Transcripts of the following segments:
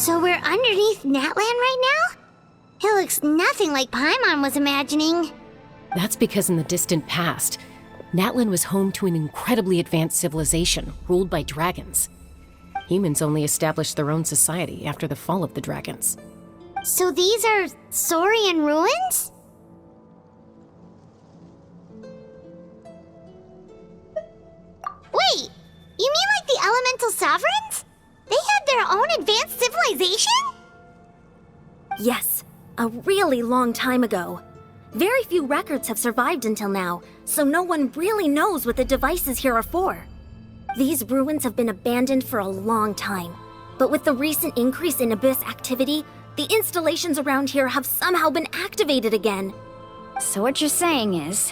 So we're underneath Natlan right now? It looks nothing like Paimon was imagining. That's because in the distant past, Natlan was home to an incredibly advanced civilization ruled by dragons. Humans only established their own society after the fall of the dragons. So these are Saurian ruins? Wait, you mean like the elemental sovereigns? They had their own advanced civilization? Yes, a really long time ago. Very few records have survived until now, so no one really knows what the devices here are for. These ruins have been abandoned for a long time, but with the recent increase in Abyss activity, the installations around here have somehow been activated again. So what you're saying is,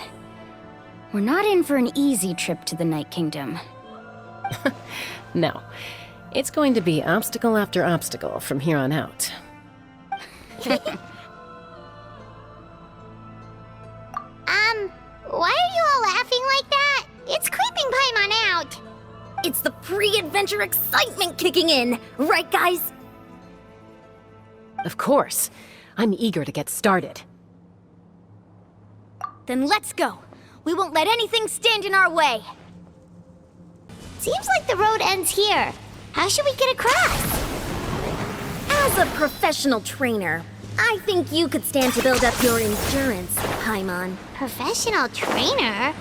we're not in for an easy trip to the Night Kingdom. No, it's going to be obstacle after obstacle from here on out. Why are you all laughing like that? It's creeping Paimon out. It's the pre-adventure excitement kicking in, right guys? Of course. I'm eager to get started. Then let's go. We won't let anything stand in our way. Seems like the road ends here. How should we get across? As a professional trainer, I think you could stand to build up your endurance, Paimon. Professional trainer?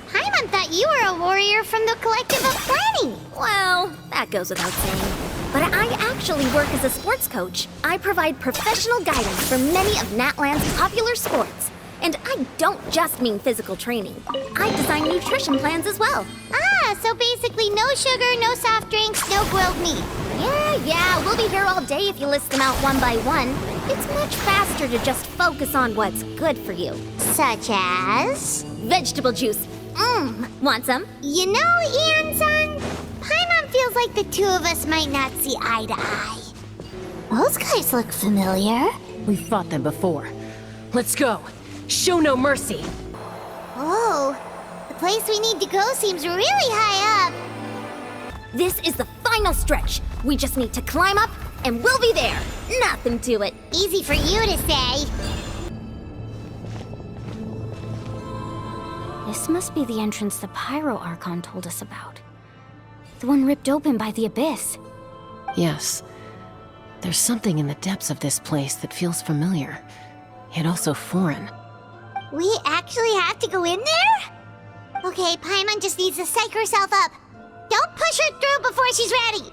Paimon thought you were a warrior from the Collective of Planning. Well, that goes without saying. But I actually work as a sports coach. I provide professional guidance for many of Natlan's popular sports. And I don't just mean physical training. I design nutrition plans as well. Ah, so basically no sugar, no soft drinks, no grilled meat. Yeah, we'll be here all day if you list them out one by one. It's much faster to just focus on what's good for you. Such as? Vegetable juice. Want some? You know, Ian-san, Paimon feels like the two of us might not see eye to eye. Those guys look familiar. We've fought them before. Let's go. Show no mercy. Oh, the place we need to go seems really high up. This is the final stretch. We just need to climb up, and we'll be there. Nothing to it. Easy for you to say. This must be the entrance the Pyro Archon told us about. The one ripped open by the Abyss. Yes. There's something in the depths of this place that feels familiar, yet also foreign. We actually have to go in there? Okay, Paimon just needs to psych herself up. Don't push her through before she's ready.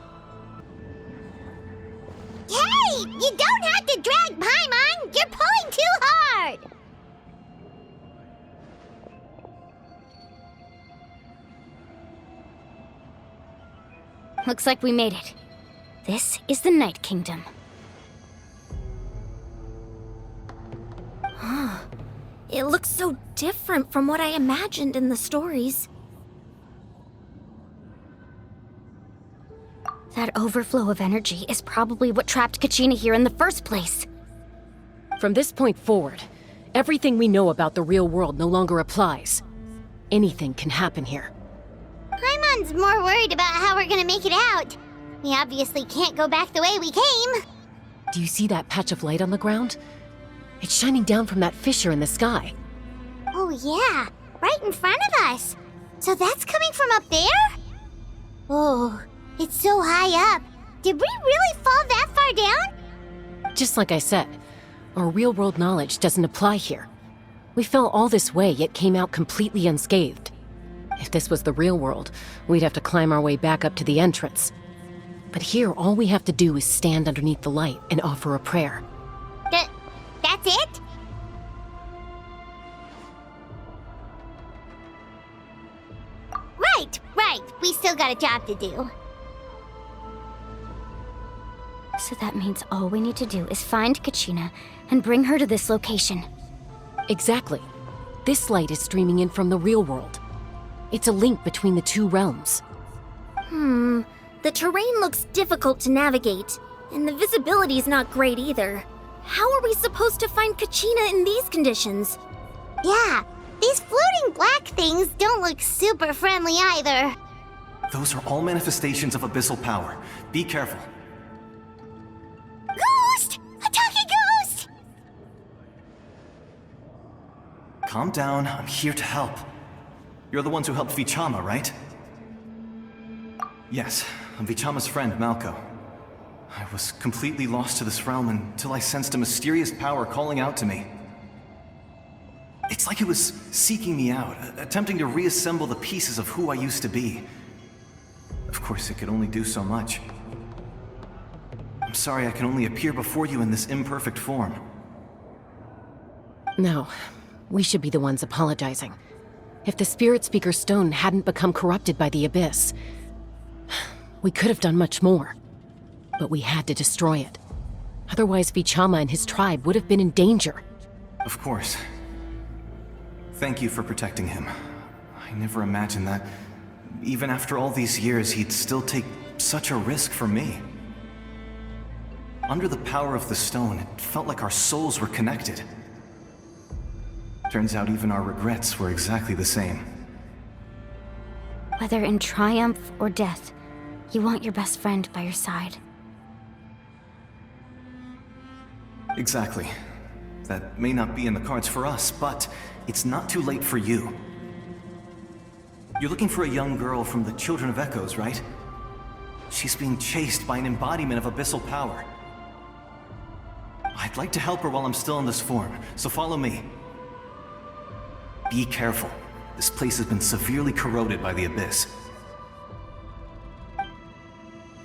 Hey! You don't have to drag Paimon! You're pulling too hard! Looks like we made it. This is the Night Kingdom. It looks so different from what I imagined in the stories. That overflow of energy is probably what trapped Kachina here in the first place. From this point forward, everything we know about the real world no longer applies. Anything can happen here. Paimon's more worried about how we're gonna make it out. We obviously can't go back the way we came. Do you see that patch of light on the ground? It's shining down from that fissure in the sky. Oh yeah, right in front of us. So that's coming from up there? Oh, it's so high up. Did we really fall that far down? Just like I said, our real-world knowledge doesn't apply here. We fell all this way, yet came out completely unscathed. If this was the real world, we'd have to climb our way back up to the entrance. But here, all we have to do is stand underneath the light and offer a prayer. That's it? Right. We still got a job to do. So that means all we need to do is find Kachina and bring her to this location. Exactly. This light is streaming in from the real world. It's a link between the two realms. The terrain looks difficult to navigate, and the visibility's not great either. How are we supposed to find Kachina in these conditions? Yeah, these floating black things don't look super friendly either. Those are all manifestations of abyssal power. Be careful. Calm down, I'm here to help. You're the ones who helped Vichama, right? Yes, I'm Vichama's friend, Malko. I was completely lost to this realm until I sensed a mysterious power calling out to me. It's like it was seeking me out, attempting to reassemble the pieces of who I used to be. Of course, it could only do so much. I'm sorry I can only appear before you in this imperfect form. No, we should be the ones apologizing. If the Spirit Speaker Stone hadn't become corrupted by the Abyss, we could have done much more. But we had to destroy it. Otherwise, Vichama and his tribe would have been in danger. Of course. Thank you for protecting him. I never imagined that, even after all these years, he'd still take such a risk for me. Under the power of the stone, it felt like our souls were connected. Turns out even our regrets were exactly the same. Whether in triumph or death, you want your best friend by your side. Exactly. That may not be in the cards for us, but it's not too late for you. You're looking for a young girl from the Children of Echoes, right? She's being chased by an embodiment of abyssal power. I'd like to help her while I'm still in this form, so follow me. Be careful. This place has been severely corroded by the Abyss.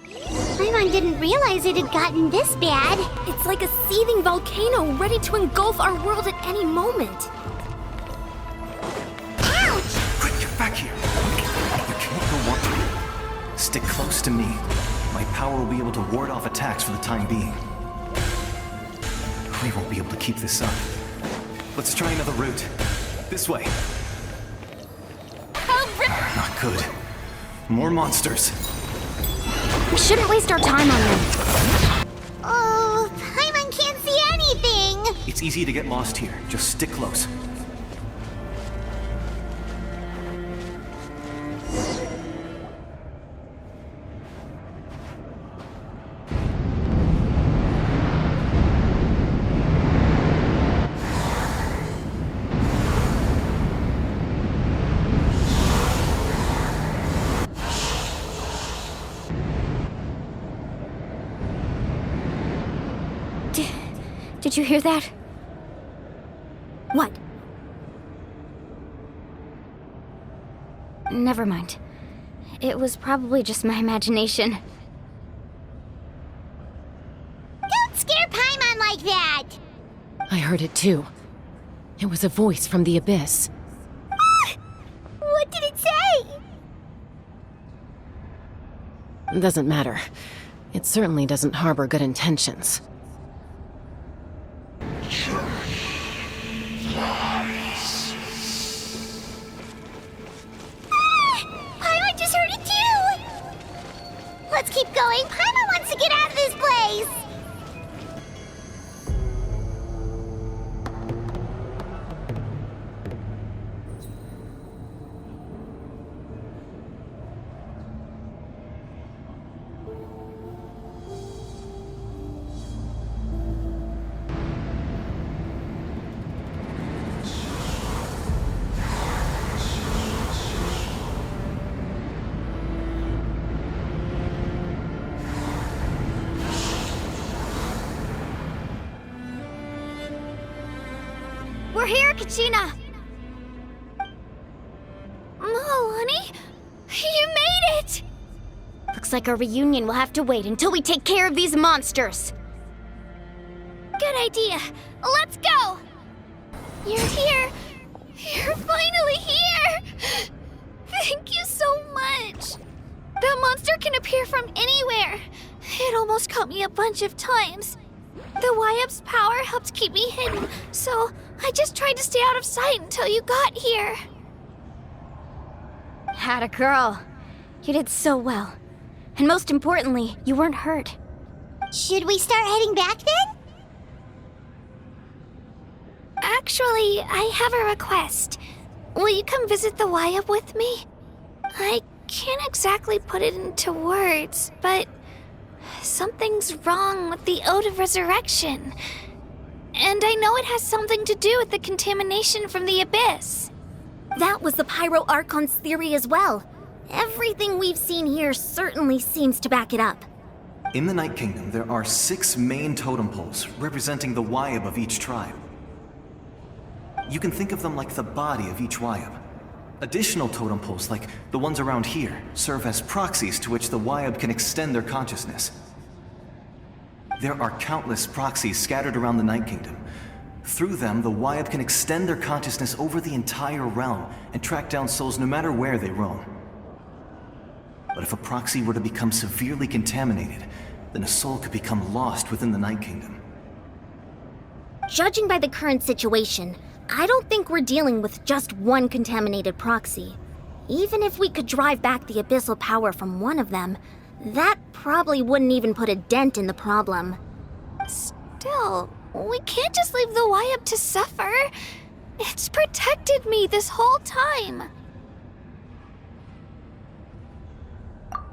Paimon didn't realize it had gotten this bad. It's like a seething volcano ready to engulf our world at any moment. Ouch! Quick, get back here! You can't go walking. Stick close to me. My power will be able to ward off attacks for the time being. We won't be able to keep this up. Let's try another route. This way. Not good. More monsters. We shouldn't waste our time on them. Oh, Paimon can't see anything! It's easy to get lost here. Just stick close. Did you hear that? What? Never mind. It was probably just my imagination. Don't scare Paimon like that! I heard it too. It was a voice from the Abyss. What did it say? Doesn't matter. It certainly doesn't harbor good intentions. Paimon just heard it too! Let's keep going. Paimon wants to get out of this place! We're here, Kachina! Oh, honey? You made it! Looks like our reunion will have to wait until we take care of these monsters. Good idea. Let's go! You're here. You're finally here! Thank you so much. That monster can appear from anywhere. It almost caught me a bunch of times. The Y-Up's power helped keep me hidden, so I just tried to stay out of sight until you got here. Atta girl. You did so well. And most importantly, you weren't hurt. Should we start heading back then? Actually, I have a request. Will you come visit the Y-Up with me? I can't exactly put it into words, but something's wrong with the Ode of Resurrection. And I know it has something to do with the contamination from the Abyss. That was the Pyro Archon's theory as well. Everything we've seen here certainly seems to back it up. In the Night Kingdom, there are 6 main totem poles representing the Wyab of each tribe. You can think of them like the body of each Wyab. Additional totem poles, like the ones around here, serve as proxies to which the Wyab can extend their consciousness. There are countless proxies scattered around the Night Kingdom. Through them, the Wyab can extend their consciousness over the entire realm and track down souls no matter where they roam. But if a proxy were to become severely contaminated, then a soul could become lost within the Night Kingdom. Judging by the current situation, I don't think we're dealing with just one contaminated proxy. Even if we could drive back the abyssal power from one of them, that probably wouldn't even put a dent in the problem. Still, we can't just leave the Wyab to suffer. It's protected me this whole time.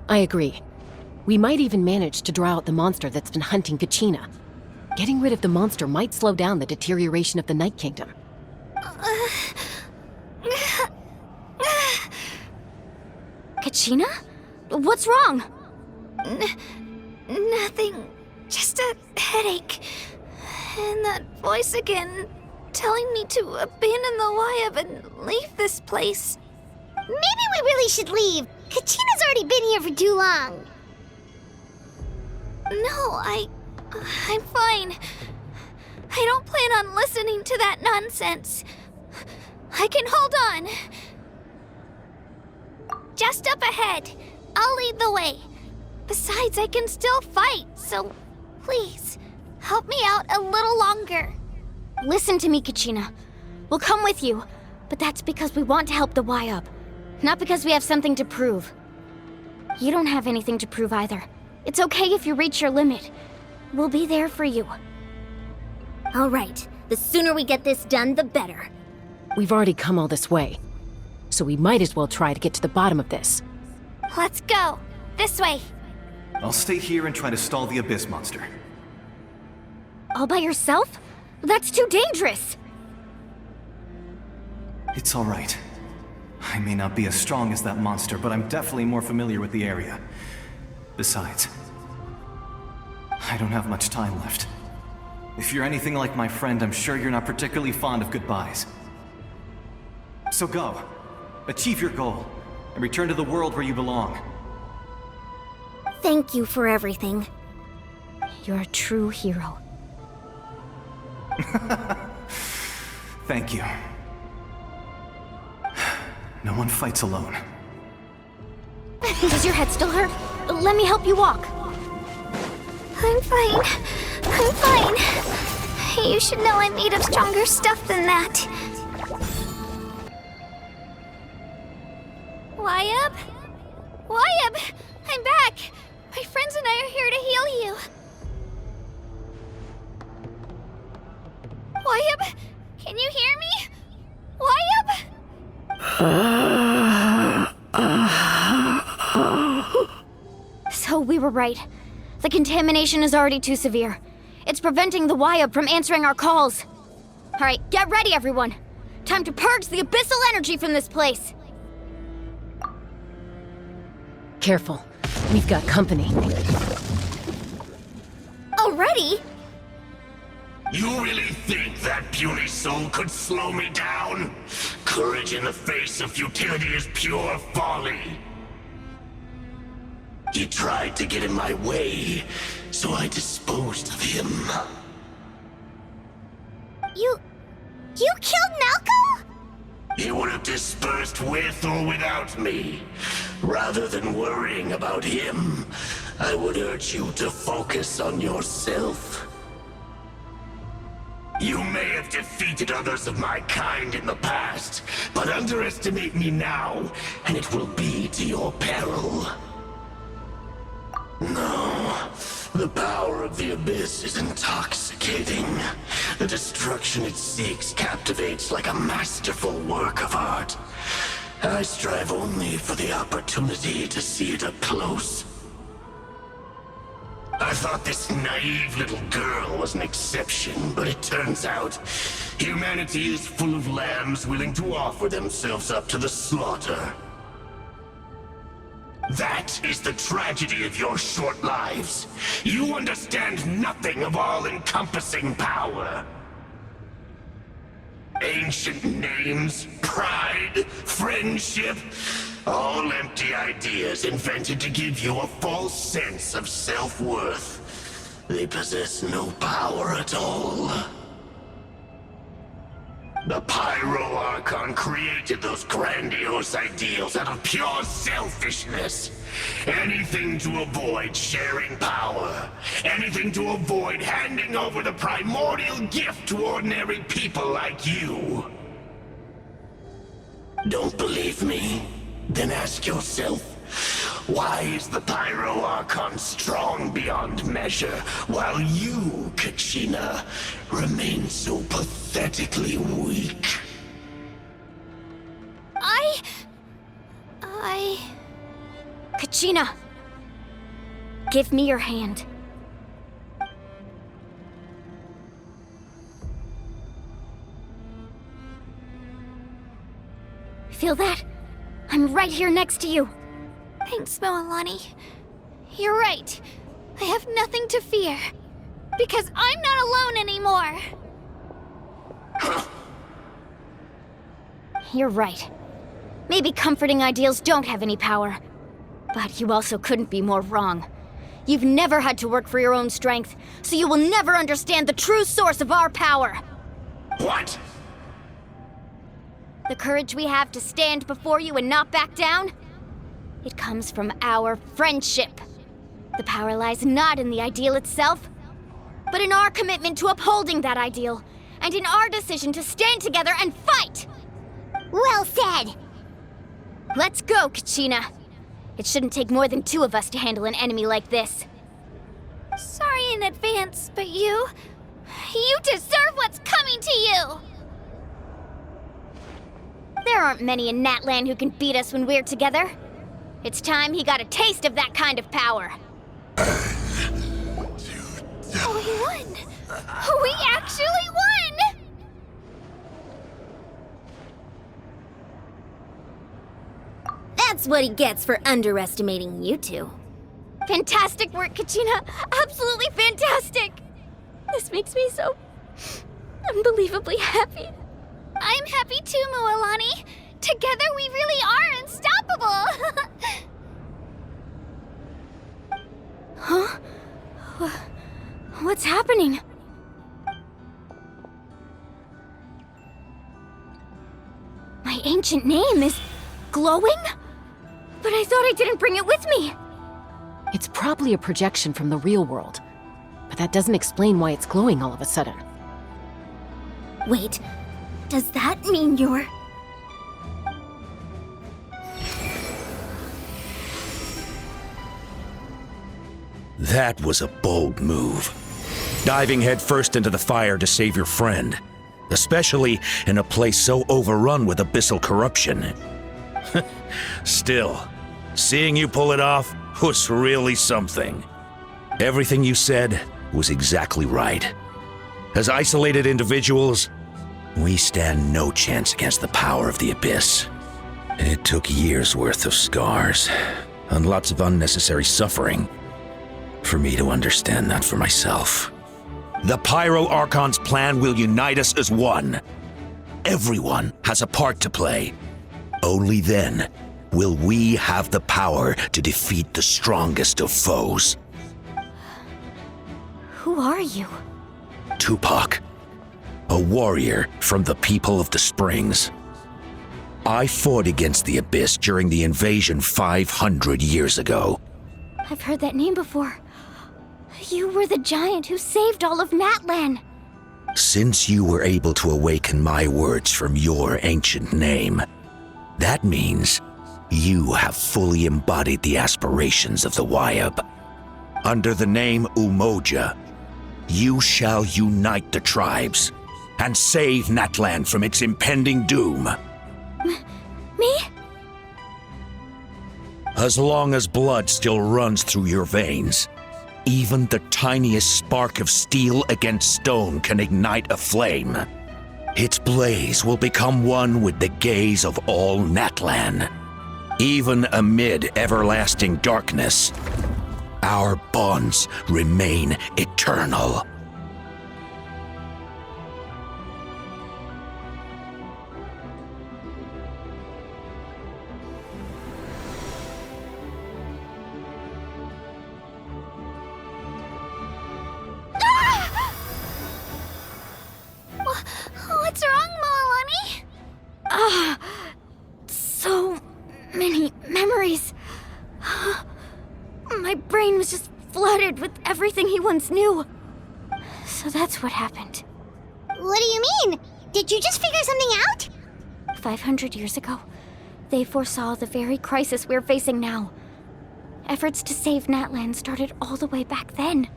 I agree. We might even manage to draw out the monster that's been hunting Kachina. Getting rid of the monster might slow down the deterioration of the Night Kingdom. Kachina? What's wrong? Nothing. Just a headache. And that voice again, telling me to abandon the Wyab and leave this place. Maybe we really should leave. Kachina's already been here for too long. No, I'm fine. I don't plan on listening to that nonsense. I can hold on. Just up ahead. I'll lead the way. Besides, I can still fight, so please, help me out a little longer. Listen to me, Kachina. We'll come with you, but that's because we want to help the Wyab, not because we have something to prove. You don't have anything to prove either. It's okay if you reach your limit. We'll be there for you. All right. The sooner we get this done, the better. We've already come all this way, so we might as well try to get to the bottom of this. Let's go. This way. I'll stay here and try to stall the Abyss monster. All by yourself? That's too dangerous. It's all right. I may not be as strong as that monster, but I'm definitely more familiar with the area. Besides, I don't have much time left. If you're anything like my friend, I'm sure you're not particularly fond of goodbyes. So go. Achieve your goal, and return to the world where you belong. Thank you for everything. You're a true hero. Thank you. No one fights alone. Does your head still hurt? Let me help you walk. I'm fine. I'm fine. You should know I'm made of stronger stuff than that. Wyab? Wyab! I'm back! My friends and I are here to heal you. Wyab? Can you hear me? Wyab? So we were right. The contamination is already too severe. It's preventing the Wyab from answering our calls. All right, get ready, everyone. Time to purge the abyssal energy from this place. Careful. We've got company. Already? You really think that puny soul could slow me down? Courage in the face of futility is pure folly. He tried to get in my way, so I disposed of him. You killed Malco? He would have dispersed with or without me. Rather than worrying about him, I would urge you to focus on yourself. You may have defeated others of my kind in the past, but underestimate me now, and it will be to your peril. No, the power of the Abyss is intoxicating. The destruction it seeks captivates like a masterful work of art. I strive only for the opportunity to see it up close. I thought this naive little girl was an exception, but it turns out humanity is full of lambs willing to offer themselves up to the slaughter. That is the tragedy of your short lives. You understand nothing of all-encompassing power. Ancient names, pride, friendship, all empty ideas invented to give you a false sense of self-worth. They possess no power at all. The Pyro Archon created those grandiose ideals out of pure selfishness. Anything to avoid sharing power. Anything to avoid handing over the primordial gift to ordinary people like you. Don't believe me? Then ask yourself, why is the Pyro Archon strong beyond measure, while you, Kachina, remain so pathetically weak? Kachina! Give me your hand. Feel that? I'm right here next to you. Thanks, Moalani. You're right. I have nothing to fear. Because I'm not alone anymore. You're right. Maybe comforting ideals don't have any power. But you also couldn't be more wrong. You've never had to work for your own strength, so you will never understand the true source of our power. What? The courage we have to stand before you and not back down? It comes from our friendship. The power lies not in the ideal itself, but in our commitment to upholding that ideal, and in our decision to stand together and fight! Well said! Let's go, Kachina. It shouldn't take more than 2 of us to handle an enemy like this. Sorry in advance, but you deserve what's coming to you! There aren't many in Natlan who can beat us when we're together. It's time he got a taste of that kind of power. Oh, we won! We actually won! That's what he gets for underestimating you two. Fantastic work, Kachina! Absolutely fantastic! This makes me so unbelievably happy. I'm happy too, Moalani. Together we really are unstoppable! Huh? What's happening? My ancient name is glowing? But I thought I didn't bring it with me! It's probably a projection from the real world, but that doesn't explain why it's glowing all of a sudden. Wait, does that mean you're... That was a bold move. Diving headfirst into the fire to save your friend. Especially in a place so overrun with abyssal corruption. Still, seeing you pull it off was really something. Everything you said was exactly right. As isolated individuals, we stand no chance against the power of the Abyss. It took years' worth of scars, and lots of unnecessary suffering, for me to understand that for myself. The Pyro Archon's plan will unite us as one. Everyone has a part to play. Only then will we have the power to defeat the strongest of foes. Who are you? Tupac, a warrior from the people of the Springs. I fought against the Abyss during the invasion 500 years ago. I've heard that name before. You were the giant who saved all of Natlan. Since you were able to awaken my words from your ancient name, that means you have fully embodied the aspirations of the Wyab. Under the name Umoja, you shall unite the tribes and save Natlan from its impending doom. Me? As long as blood still runs through your veins, even the tiniest spark of steel against stone can ignite a flame. Its blaze will become one with the gaze of all Natlan. Even amid everlasting darkness, our bonds remain eternal. What's wrong, Milani? So many memories. My brain was just flooded with everything he once knew. So that's what happened. What do you mean? Did you just figure something out? 500 years ago, they foresaw the very crisis we're facing now. Efforts to save Natlan started all the way back then.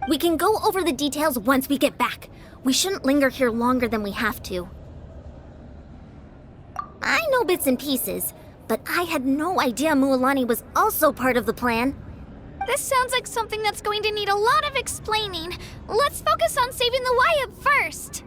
We can go over the details once we get back. We shouldn't linger here longer than we have to. I know bits and pieces, but I had no idea Mualani was also part of the plan. This sounds like something that's going to need a lot of explaining. Let's focus on saving the Wyatt first.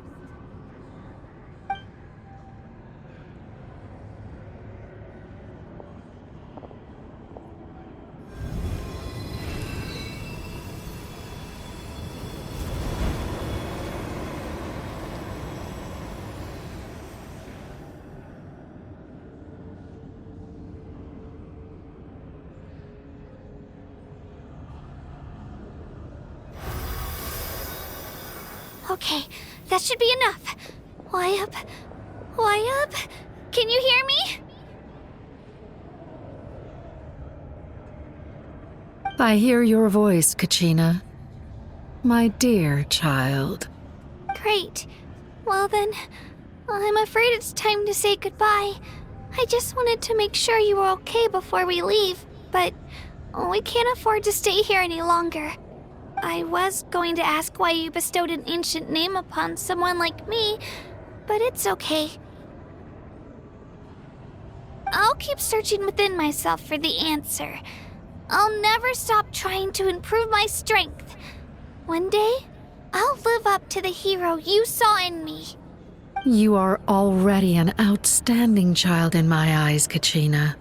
Okay, that should be enough. Wyatt? Can you hear me? I hear your voice, Kachina. My dear child. Great. Well then, I'm afraid it's time to say goodbye. I just wanted to make sure you were okay before we leave, but we can't afford to stay here any longer. I was going to ask why you bestowed an ancient name upon someone like me, but it's okay. I'll keep searching within myself for the answer. I'll never stop trying to improve my strength. One day, I'll live up to the hero you saw in me. You are already an outstanding child in my eyes, Kachina.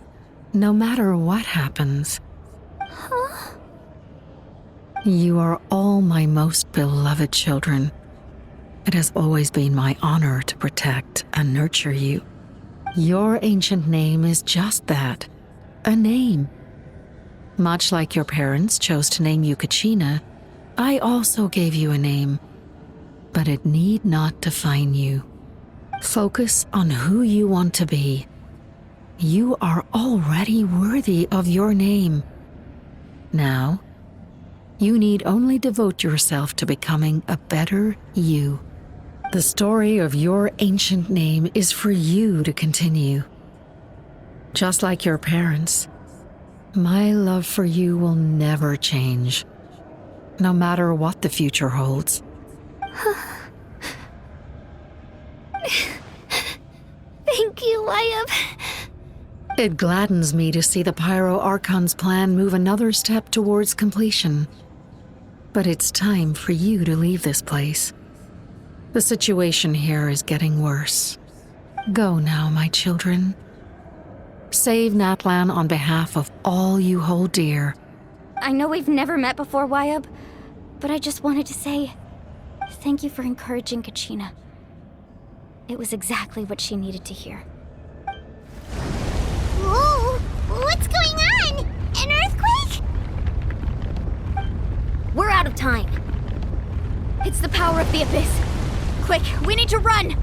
No matter what happens. Huh? You are all my most beloved children. It has always been my honor to protect and nurture you. Your ancient name is just that, a name. Much like your parents chose to name you Kachina, I also gave you a name, but it need not define you. Focus on who you want to be. You are already worthy of your name. Now, you need only devote yourself to becoming a better you. The story of your ancient name is for you to continue. Just like your parents, my love for you will never change, no matter what the future holds. Thank you, Wyatt. It gladdens me to see the Pyro Archon's plan move another step towards completion. But it's time for you to leave this place. The situation here is getting worse. Go now, my children. Save Natlan on behalf of all you hold dear. I know we've never met before, Wyatt, but I just wanted to say thank you for encouraging Kachina. It was exactly what she needed to hear. Whoa! What's going on? An earthquake? We're out of time. It's the power of the Abyss. Quick, we need to run!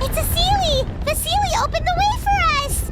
It's a Sealy! The Sealy opened the way for us!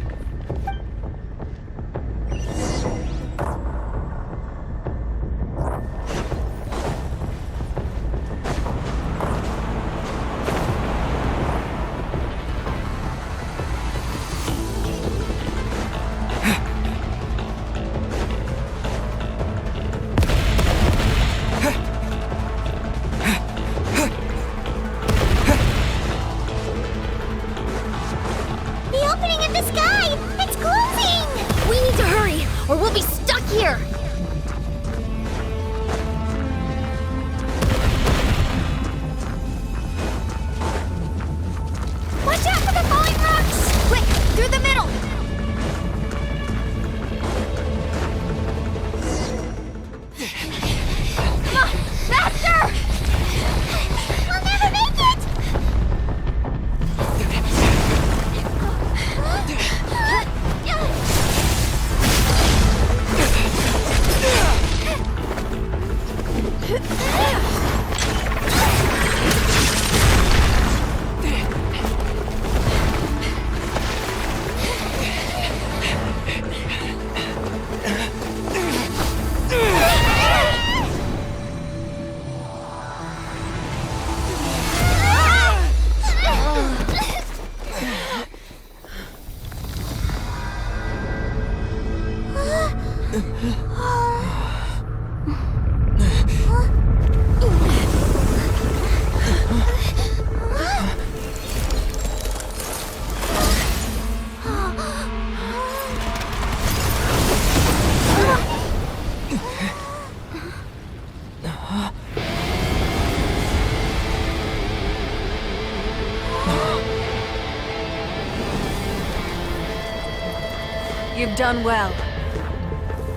You've done well.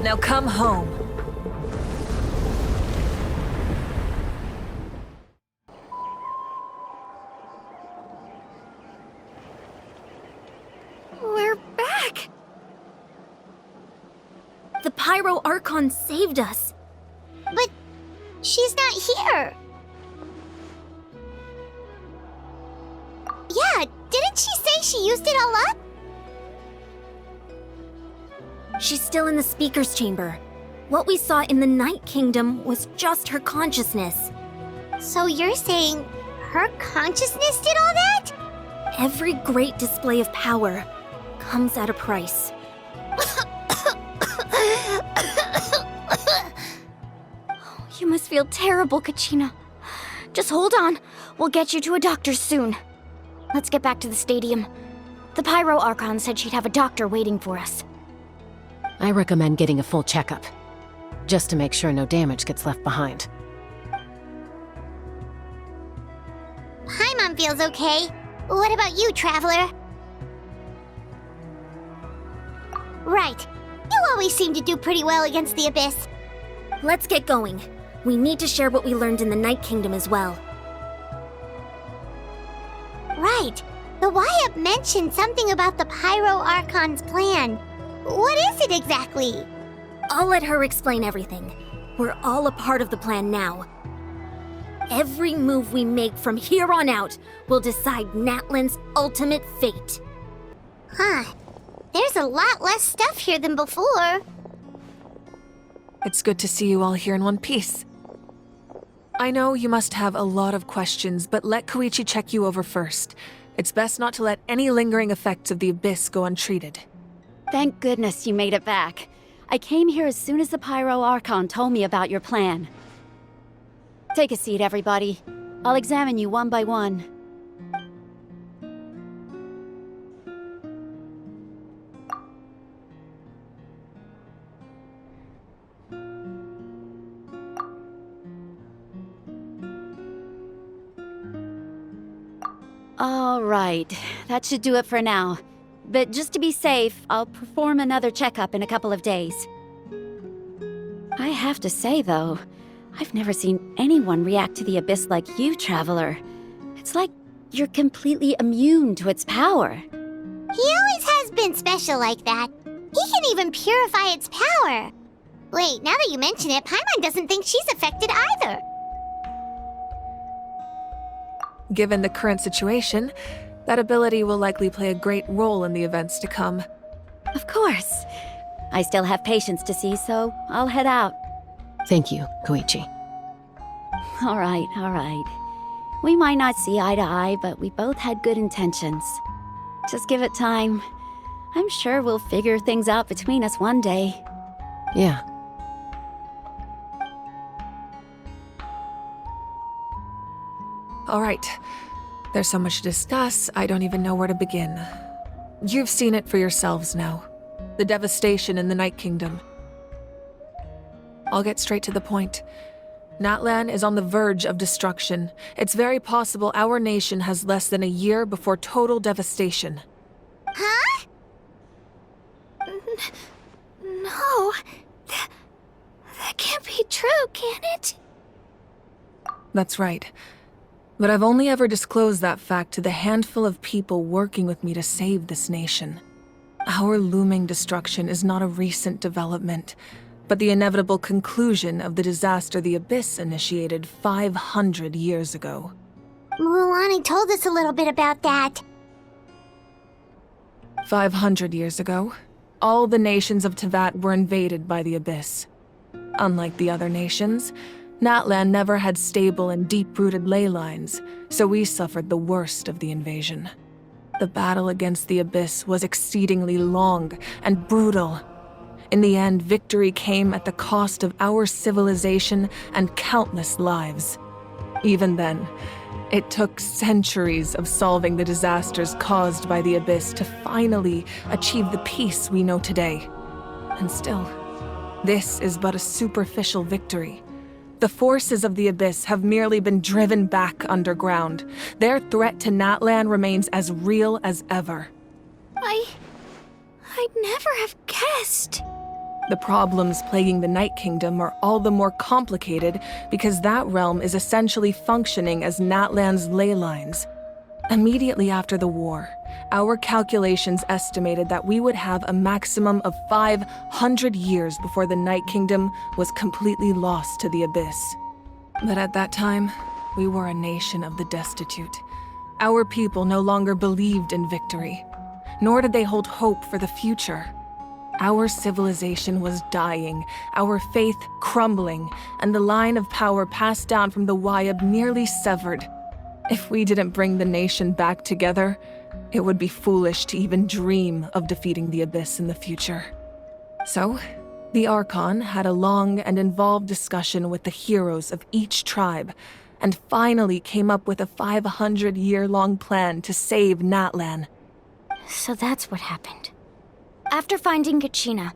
Now come home. We're back! The Pyro Archon saved us. But she's not here. Yeah, didn't she say she used it all up? She's still in the speaker's chamber. What we saw in the Night Kingdom was just her consciousness. So you're saying her consciousness did all that? Every great display of power comes at a price. You must feel terrible, Kachina. Just hold on. We'll get you to a doctor soon. Let's get back to the stadium. The Pyro Archon said she'd have a doctor waiting for us. I recommend getting a full checkup, just to make sure no damage gets left behind. Paimon feels okay. What about you, Traveler? Right. You always seem to do pretty well against the Abyss. Let's get going. We need to share what we learned in the Night Kingdom as well. Right. The Y-Up mentioned something about the Pyro Archon's plan. What is it exactly? I'll let her explain everything. We're all a part of the plan now. Every move we make from here on out will decide Natlan's ultimate fate. Huh. There's a lot less stuff here than before. It's good to see you all here in one piece. I know you must have a lot of questions, but let Koichi check you over first. It's best not to let any lingering effects of the Abyss go untreated. Thank goodness you made it back. I came here as soon as the Pyro Archon told me about your plan. Take a seat, everybody. I'll examine you one by one. All right, that should do it for now. But just to be safe, I'll perform another checkup in a couple of days. I have to say, though, I've never seen anyone react to the Abyss like you, Traveler. It's like you're completely immune to its power. He always has been special like that. He can even purify its power. Wait, now that you mention it, Paimon doesn't think she's affected either. Given the current situation, that ability will likely play a great role in the events to come. Of course. I still have patients to see, so I'll head out. Thank you, Koichi. All right. We might not see eye to eye, but we both had good intentions. Just give it time. I'm sure we'll figure things out between us one day. Yeah. All right. There's so much to discuss, I don't even know where to begin. You've seen it for yourselves now. The devastation in the Night Kingdom. I'll get straight to the point. Natlan is on the verge of destruction. It's very possible our nation has less than a year before total devastation. Huh? No. That can't be true, can it? That's right. But I've only ever disclosed that fact to the handful of people working with me to save this nation. Our looming destruction is not a recent development, but the inevitable conclusion of the disaster the Abyss initiated 500 years ago. Mualani told us a little bit about that. 500 years ago, all the nations of Tevat were invaded by the Abyss. Unlike the other nations, Natlan never had stable and deep-rooted ley lines, so we suffered the worst of the invasion. The battle against the Abyss was exceedingly long and brutal. In the end, victory came at the cost of our civilization and countless lives. Even then, it took centuries of solving the disasters caused by the Abyss to finally achieve the peace we know today. And still, this is but a superficial victory. The forces of the Abyss have merely been driven back underground. Their threat to Natlan remains as real as ever. I I'd never have guessed. The problems plaguing the Night Kingdom are all the more complicated because that realm is essentially functioning as Natlan's ley lines. Immediately after the war, our calculations estimated that we would have a maximum of 500 years before the Night Kingdom was completely lost to the abyss. But at that time, we were a nation of the destitute. Our people no longer believed in victory, nor did they hold hope for the future. Our civilization was dying, our faith crumbling, and the line of power passed down from the Wayab nearly severed. If we didn't bring the nation back together, it would be foolish to even dream of defeating the Abyss in the future. So, the Archon had a long and involved discussion with the heroes of each tribe, and finally came up with a 500-year-long plan to save Natlan. So that's what happened. After finding Kachina,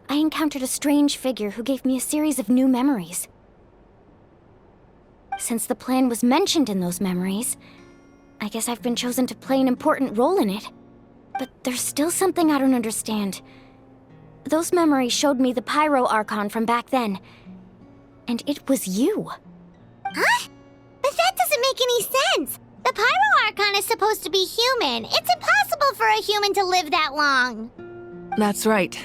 I encountered a strange figure who gave me a series of new memories. Since the plan was mentioned in those memories, I guess I've been chosen to play an important role in it. But there's still something I don't understand. Those memories showed me the Pyro Archon from back then, and it was you. Huh? But that doesn't make any sense. The Pyro Archon is supposed to be human. It's impossible for a human to live that long. That's right.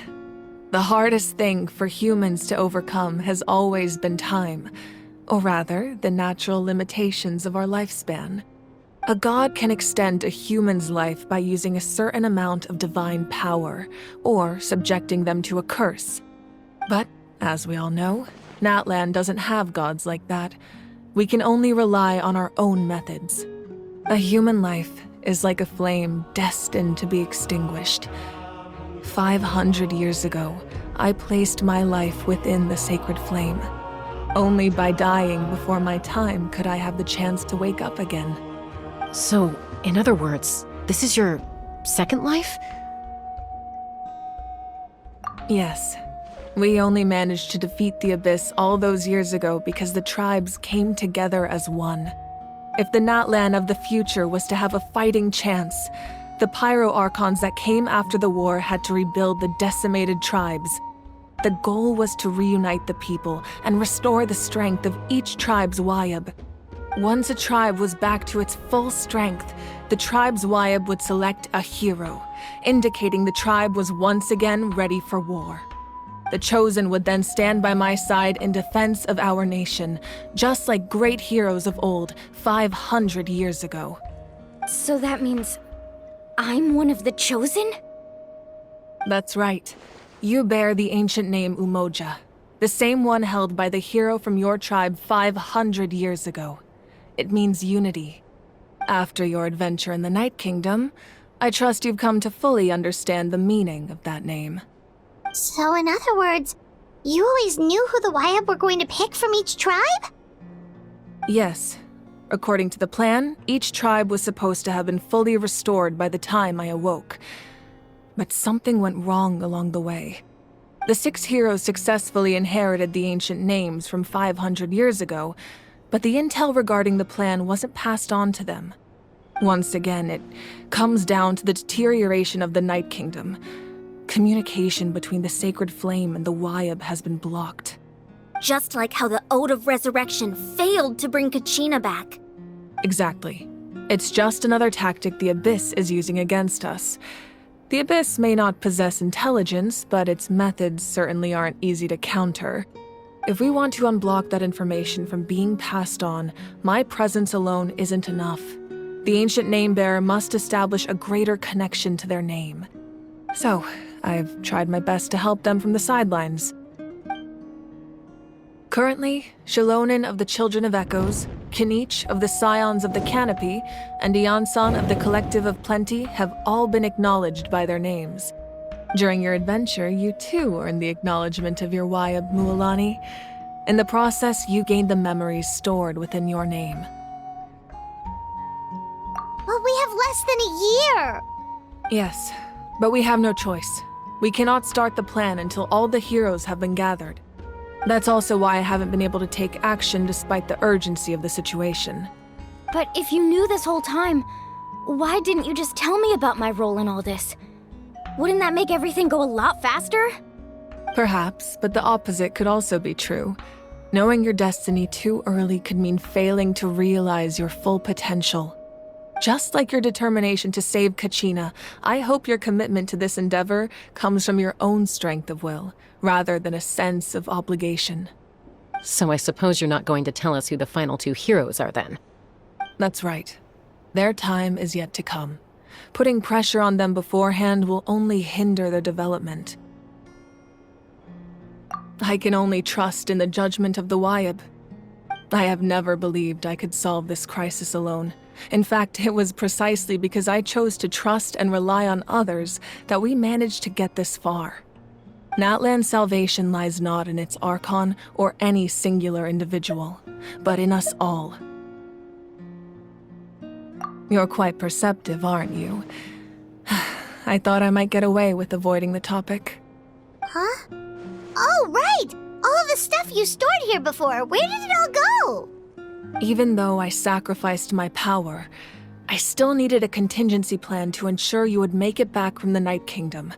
The hardest thing for humans to overcome has always been time, or rather, the natural limitations of our lifespan. A god can extend a human's life by using a certain amount of divine power, or subjecting them to a curse. But, as we all know, Natlan doesn't have gods like that. We can only rely on our own methods. A human life is like a flame destined to be extinguished. 500 years ago, I placed my life within the sacred flame. Only by dying before my time could I have the chance to wake up again. So, in other words, this is your second life? Yes. We only managed to defeat the Abyss all those years ago because the tribes came together as one. If the Natlan of the future was to have a fighting chance, the Pyro Archons that came after the war had to rebuild the decimated tribes. The goal was to reunite the people and restore the strength of each tribe's Wayab. Once a tribe was back to its full strength, the tribe's Wayab would select a hero, indicating the tribe was once again ready for war. The Chosen would then stand by my side in defense of our nation, just like great heroes of old 500 years ago. So that means I'm one of the Chosen? That's right. You bear the ancient name Umoja, the same one held by the hero from your tribe 500 years ago. It means unity. After your adventure in the Night Kingdom, I trust you've come to fully understand the meaning of that name. So in other words, you always knew who the Wayab were going to pick from each tribe? Yes. According to the plan, each tribe was supposed to have been fully restored by the time I awoke. But something went wrong along the way. The 6 heroes successfully inherited the ancient names from 500 years ago, but the intel regarding the plan wasn't passed on to them. Once again, it comes down to the deterioration of the Night Kingdom. Communication between the Sacred Flame and the Wayab has been blocked. Just like how the Ode of Resurrection failed to bring Kachina back. Exactly. It's just another tactic the Abyss is using against us. The Abyss may not possess intelligence, but its methods certainly aren't easy to counter. If we want to unblock that information from being passed on, my presence alone isn't enough. The ancient name-bearer must establish a greater connection to their name. So, I've tried my best to help them from the sidelines. Currently, Shilonin of the Children of Echoes, Kinich of the Scions of the Canopy, and Iansan of the Collective of Plenty have all been acknowledged by their names. During your adventure, you too earned the acknowledgement of your Wayab, Mualani. In the process, you gained the memories stored within your name. Well, we have less than a year. Yes, but we have no choice. We cannot start the plan until all the heroes have been gathered. That's also why I haven't been able to take action despite the urgency of the situation. But if you knew this whole time, why didn't you just tell me about my role in all this? Wouldn't that make everything go a lot faster? Perhaps, but the opposite could also be true. Knowing your destiny too early could mean failing to realize your full potential. Just like your determination to save Kachina, I hope your commitment to this endeavor comes from your own strength of will, rather than a sense of obligation. So I suppose you're not going to tell us who the final two heroes are then? That's right. Their time is yet to come. Putting pressure on them beforehand will only hinder their development. I can only trust in the judgment of the Wyab. I have never believed I could solve this crisis alone. In fact, it was precisely because I chose to trust and rely on others that we managed to get this far. Natlan's salvation lies not in its Archon or any singular individual, but in us all. You're quite perceptive, aren't you? I thought I might get away with avoiding the topic. Huh? Oh, right! All the stuff you stored here before, where did it all go? Even though I sacrificed my power, I still needed a contingency plan to ensure you would make it back from the Night Kingdom.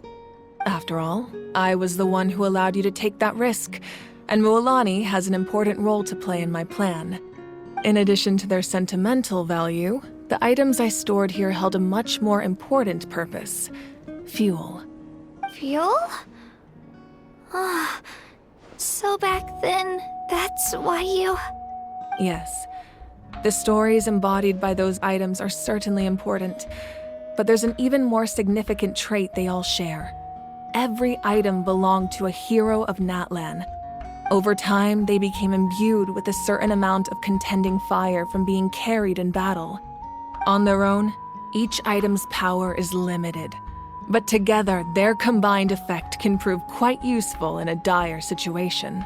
After all, I was the one who allowed you to take that risk, and Mualani has an important role to play in my plan. In addition to their sentimental value, the items I stored here held a much more important purpose: fuel. Fuel? Ah, so back then, that's why you... Yes. The stories embodied by those items are certainly important, but there's an even more significant trait they all share. Every item belonged to a hero of Natlan. Over time, they became imbued with a certain amount of contending fire from being carried in battle. On their own, each item's power is limited, but together, their combined effect can prove quite useful in a dire situation.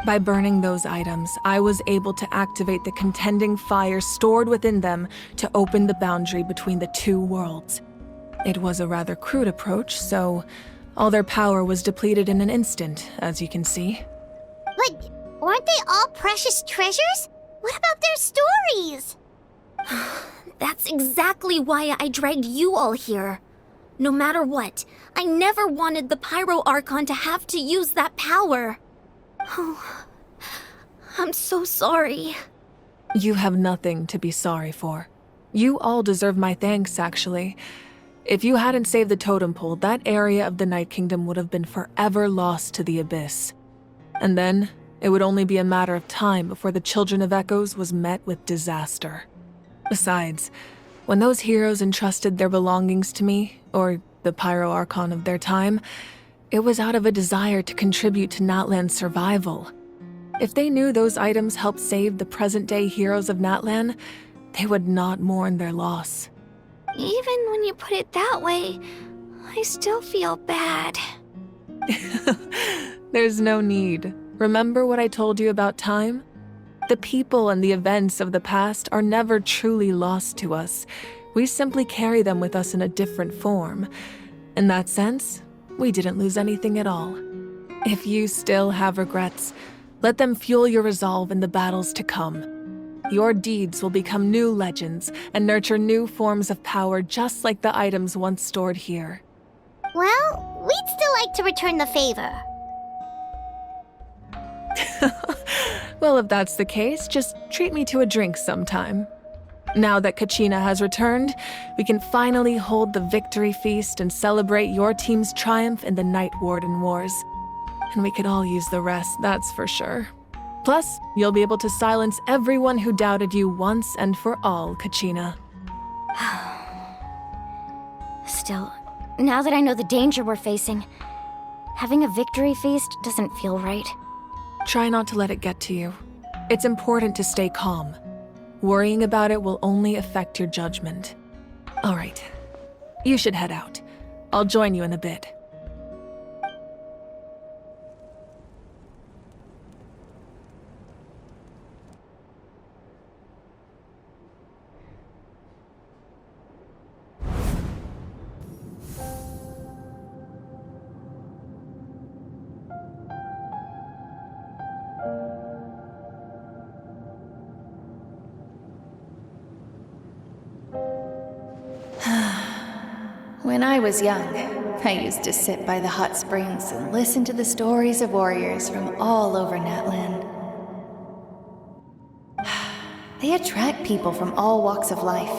By burning those items, I was able to activate the contending fire stored within them to open the boundary between the two worlds. It was a rather crude approach, so all their power was depleted in an instant, as you can see. But weren't they all precious treasures? What about their stories? That's exactly why I dragged you all here. No matter what, I never wanted the Pyro Archon to have to use that power. Oh, I'm so sorry. You have nothing to be sorry for. You all deserve my thanks, actually. If you hadn't saved the totem pole, that area of the Night Kingdom would have been forever lost to the Abyss. And then, it would only be a matter of time before the Children of Echoes was met with disaster. Besides, when those heroes entrusted their belongings to me, or the Pyro Archon of their time, it was out of a desire to contribute to Natlan's survival. If they knew those items helped save the present-day heroes of Natlan, they would not mourn their loss. Even when you put it that way, I still feel bad. There's no need. Remember what I told you about time? The people and the events of the past are never truly lost to us. We simply carry them with us in a different form. In that sense, we didn't lose anything at all. If you still have regrets, let them fuel your resolve in the battles to come. Your deeds will become new legends and nurture new forms of power just like the items once stored here. Well, we'd still like to return the favor. Well, if that's the case, just treat me to a drink sometime. Now that Kachina has returned, we can finally hold the victory feast and celebrate your team's triumph in the Night Warden Wars. And we could all use the rest, that's for sure. Plus, you'll be able to silence everyone who doubted you once and for all, Kachina. Still, now that I know the danger we're facing, having a victory feast doesn't feel right. Try not to let it get to you. It's important to stay calm. Worrying about it will only affect your judgment. All right, you should head out. I'll join you in a bit. When I was young, I used to sit by the hot springs and listen to the stories of warriors from all over Natlan. They attract people from all walks of life.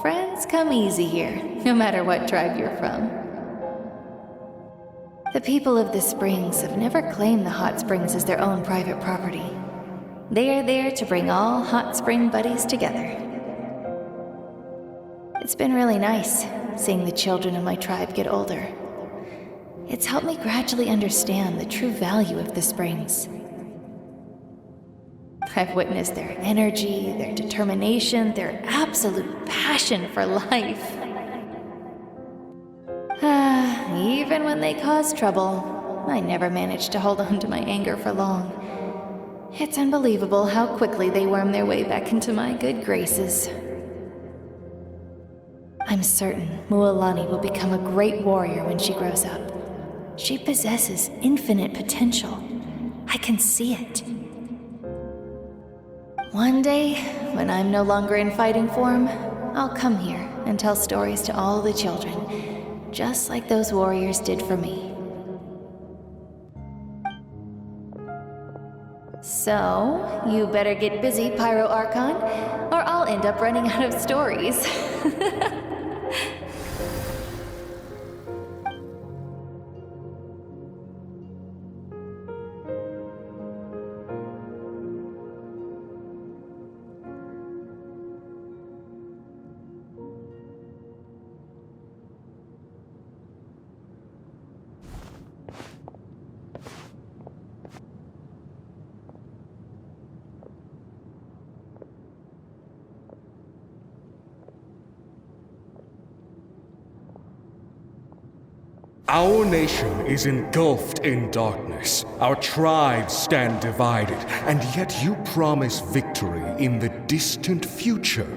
Friends come easy here, no matter what tribe you're from. The people of the springs have never claimed the hot springs as their own private property. They are there to bring all hot spring buddies together. It's been really nice seeing the children of my tribe get older. It's helped me gradually understand the true value of the springs. I've witnessed their energy, their determination, their absolute passion for life. Even when they cause trouble, I never managed to hold on to my anger for long. It's unbelievable how quickly they worm their way back into my good graces. I'm certain Mualani will become a great warrior when she grows up. She possesses infinite potential. I can see it. One day, when I'm no longer in fighting form, I'll come here and tell stories to all the children, just like those warriors did for me. So, you better get busy, Pyro Archon, or I'll end up running out of stories. Our nation is engulfed in darkness. Our tribes stand divided, and yet you promise victory in the distant future.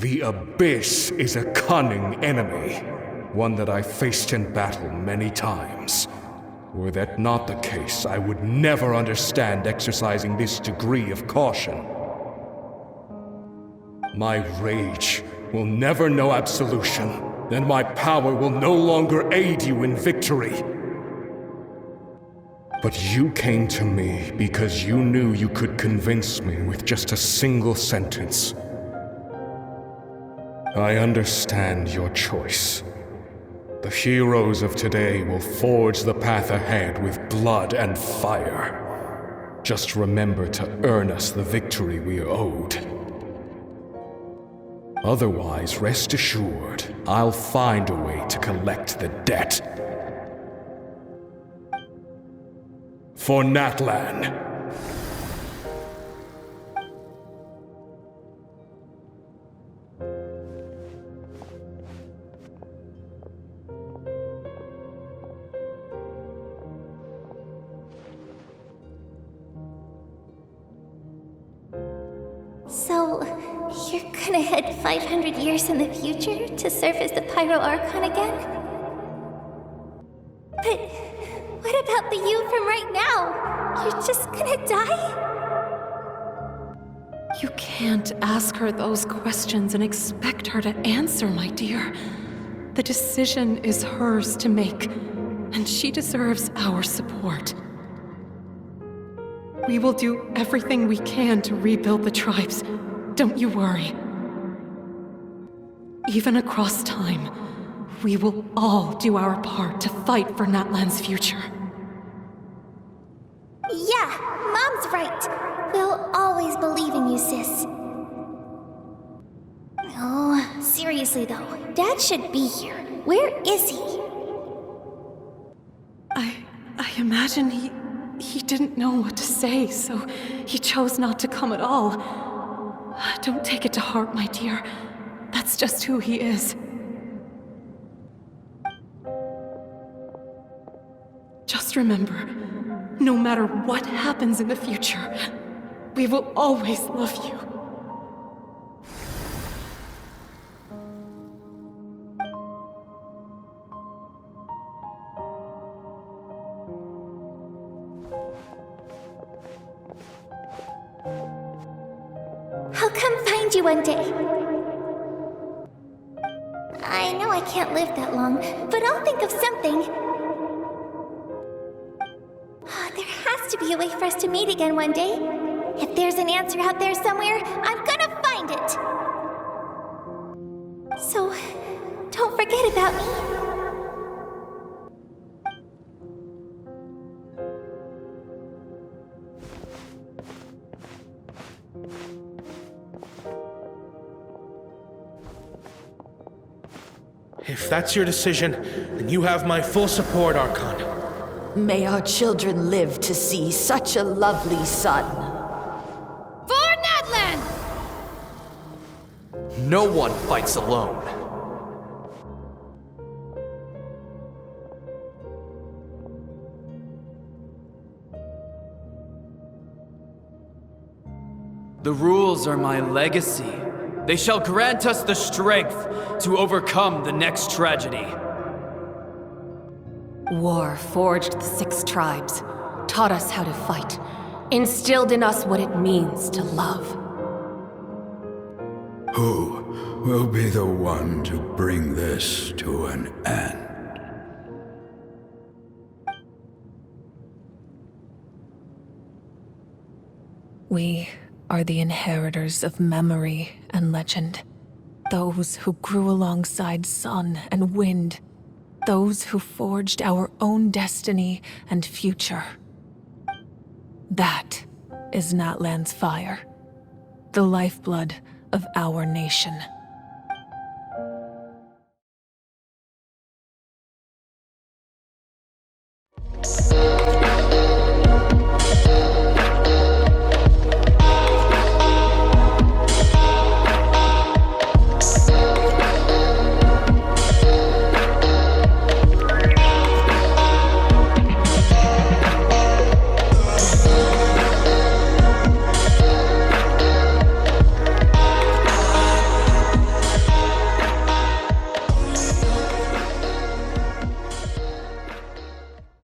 The Abyss is a cunning enemy, one that I faced in battle many times. Were that not the case, I would never understand exercising this degree of caution. My rage will never know absolution. Then my power will no longer aid you in victory. But you came to me because you knew you could convince me with just a single sentence. I understand your choice. The heroes of today will forge the path ahead with blood and fire. Just remember to earn us the victory we are owed. Otherwise, rest assured, I'll find a way to collect the debt. For Natlan. So, you're gonna head 500 years in the future to serve as the Pyro Archon again? But what about the you from right now? You're just gonna die? You can't ask her those questions and expect her to answer, my dear. The decision is hers to make, and she deserves our support. We will do everything we can to rebuild the tribes. Don't you worry. Even across time, we will all do our part to fight for Natlan's future. Yeah, Mom's right. We'll always believe in you, sis. Oh, seriously though, Dad should be here. Where is he? I imagine he didn't know what to say, so he chose not to come at all. Don't take it to heart, my dear. That's just who he is. Just remember, no matter what happens in the future, we will always love you. I'll come find you one day. I know I can't live that long, but I'll think of something. There has to be a way for us to meet again one day. If there's an answer out there somewhere, I'm gonna find it. So, don't forget about me. If that's your decision, then you have my full support, Archon. May our children live to see such a lovely son. For Natlan! No one fights alone. The rules are my legacy. They shall grant us the strength to overcome the next tragedy. War forged the 6 tribes, taught us how to fight, instilled in us what it means to love. Who will be the one to bring this to an end? We are the inheritors of memory and legend. Those who grew alongside sun and wind. Those who forged our own destiny and future. That is Natlan's fire. The lifeblood of our nation.